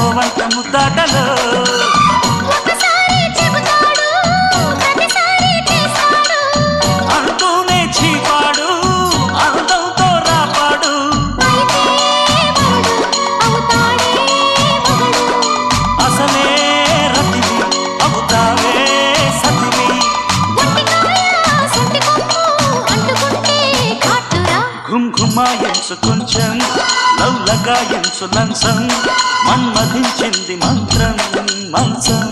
గోవంత ముద్దాటలో అంటూనే చీపాడు అందంతో రాపాడు అసలే రతివి అవుతావే సతివి ఘుమ్ ఘుమాయించు కొంచెం లవ్లగాయించు లంచం మన్మధించింది మంత్రం మంచం